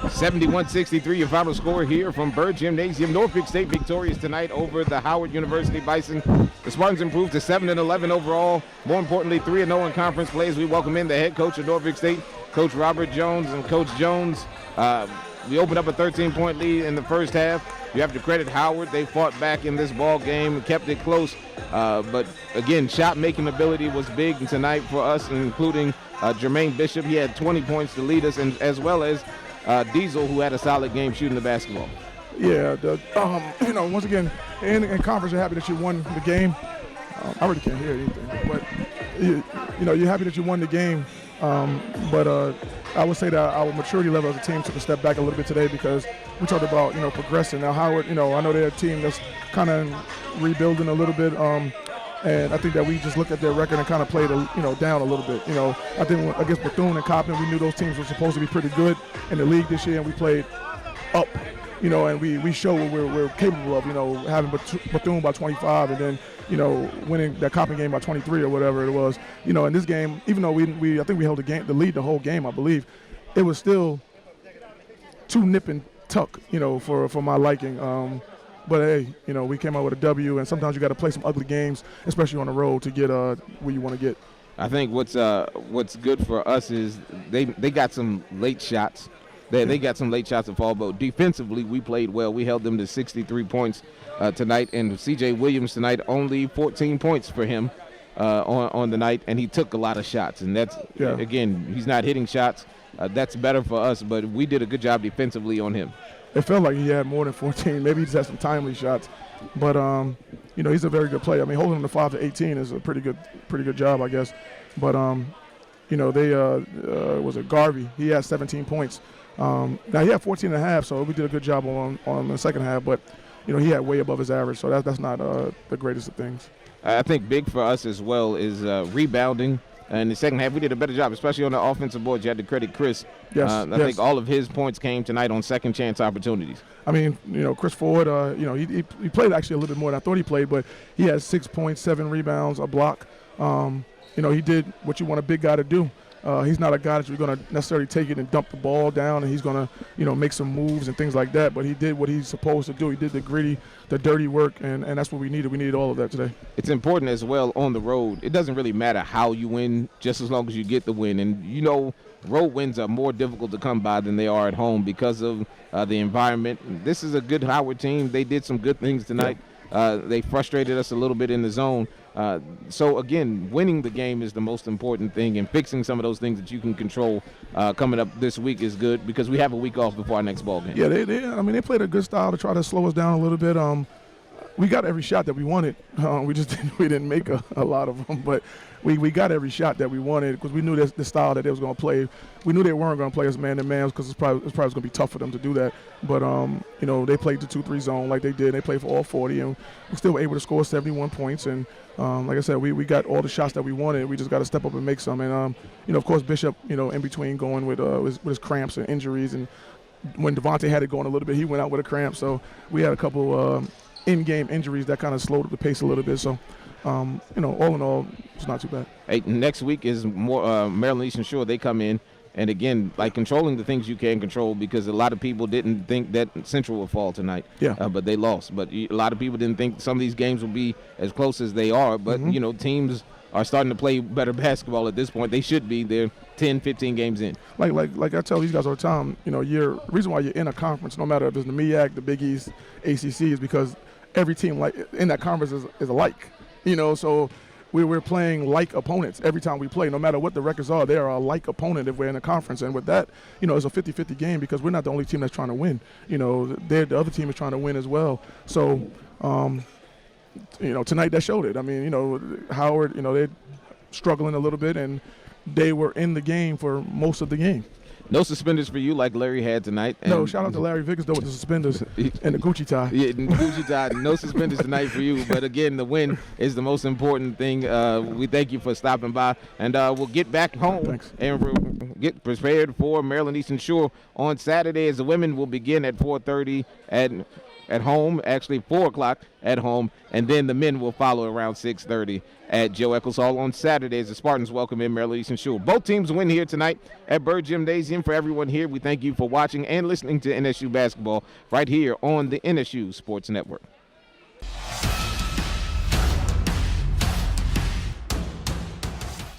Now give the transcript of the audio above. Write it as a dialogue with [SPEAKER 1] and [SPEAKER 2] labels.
[SPEAKER 1] 71-63, your final score here from Byrd Gymnasium. Norfolk State victorious tonight over the Howard University Bison. The Spartans improved to 7-11 overall. More importantly, 3-0 in conference plays. We welcome in the head coach of Norfolk State, Coach Robert Jones. And Coach Jones, we opened up a 13-point lead in the first half. You have to credit Howard. They fought back in this ball game, kept it close. But again, shot-making ability was big tonight for us, including Jermaine Bishop. He had 20 points to lead us, and as well as Diesel, who had a solid game shooting the basketball.
[SPEAKER 2] Yeah, once again, in conference, you're happy that you won the game. I really can't hear anything, but you're happy that you won the game. But I would say that our maturity level as a team took a step back a little bit today because we talked about progressing. Now Howard, I know they're a team that's kind of rebuilding a little bit. And I think that we just looked at their record and kind of played, down a little bit. I think against Bethune and Coppin, we knew those teams were supposed to be pretty good in the league this year, and we played up, and we showed what we're capable of, having Bethune by 25 and then, winning that Coppin game by 23 or whatever it was. In this game, even though I think we held the lead the whole game, I believe, it was still too nip and tuck, for my liking. But hey, we came out with a W, and sometimes you got to play some ugly games, especially on the road, to get where you want to get.
[SPEAKER 1] I think what's good for us is they got some late shots. They got some late shots to fall, but defensively we played well. We held them to 63 points tonight, and C.J. Williams tonight only 14 points for him on the night, and he took a lot of shots. And that's again, he's not hitting shots. That's better for us, but we did a good job defensively on him.
[SPEAKER 2] It felt like he had more than 14. Maybe he just had some timely shots, but he's a very good player. I mean, holding him to 5 to 18 is a pretty good job, I guess. But they was it Garvey? He had 17 points. Now he had 14 and a half, so we did a good job on the second half. But he had way above his average, so that's not the greatest of things.
[SPEAKER 1] I think big for us as well is rebounding. In the second half, we did a better job, especially on the offensive board. You had to credit Chris.
[SPEAKER 2] Yes,
[SPEAKER 1] I think all of his points came tonight on second chance opportunities.
[SPEAKER 2] I mean, Chris Ford, he played actually a little bit more than I thought he played, but he had 6 points, 7 rebounds, a block. He did what you want a big guy to do. He's not a guy that you're going to necessarily take it and dump the ball down, and he's going to, make some moves and things like that. But he did what he's supposed to do. He did the gritty, the dirty work, and that's what we needed. We needed all of that today. It's
[SPEAKER 1] important as well on the road. It doesn't really matter how you win, just as long as you get the win. And, road wins are more difficult to come by than they are at home because of the environment. This is a good Howard team. They did some good things tonight. Yeah. They frustrated us a little bit in the zone. So, again, winning the game is the most important thing, and fixing some of those things that you can control coming up this week is good because we have a week off before our next ball game.
[SPEAKER 2] Yeah, they played a good style to try to slow us down a little bit. We got every shot that we wanted. We didn't make a lot of them, but we got every shot that we wanted because we knew the style that they was going to play. We knew they weren't going to play us man-to-man because it's probably going to be tough for them to do that. But, they played the 2-3 zone like they did. They played for all 40, and we still were able to score 71 points. And, like I said, we got all the shots that we wanted. We just got to step up and make some. And, of course, Bishop, in between going with his cramps and injuries. And when Devontae had it going a little bit, he went out with a cramp. So we had a couple in-game injuries that kind of slowed up the pace a little bit. So, all in all, it's not too bad.
[SPEAKER 1] Hey, next week is more Maryland Eastern Shore. They come in, and again, controlling the things you can control because a lot of people didn't think that Central would fall tonight.
[SPEAKER 2] Yeah.
[SPEAKER 1] But they lost. But a lot of people didn't think some of these games will be as close as they are. But, teams are starting to play better basketball at this point. They should be. They're 10, 15 games in. Like
[SPEAKER 2] I tell these guys all the time, the reason why you're in a conference, no matter if it's the MEAC, the Big East, ACC, is because every team in that conference is alike. So we're playing like opponents every time we play. No matter what the records are, they are a like opponent if we're in a conference. And with that, it's a 50-50 game because we're not the only team that's trying to win. The other team is trying to win as well. So, tonight that showed it. I mean, Howard, they're struggling a little bit, and they were in the game for most of the game.
[SPEAKER 1] No suspenders for you like Larry had tonight.
[SPEAKER 2] No, shout out to Larry Vickers, though, with the suspenders and the Gucci tie.
[SPEAKER 1] Yeah, Gucci tie. No suspenders tonight for you. But, again, the win is the most important thing. We thank you for stopping by. And we'll get back home.
[SPEAKER 2] Thanks.
[SPEAKER 1] And get prepared for Maryland Eastern Shore on Saturday as the women will begin at 4:30 at home, actually 4 o'clock at home, and then the men will follow around 6:30 at Joe Eccles Hall on Saturday as the Spartans welcome in Maryland Eastern Shore. Both teams win here tonight at Bird Gymnasium. For everyone here, we thank you for watching and listening to NSU basketball right here on the NSU Sports Network.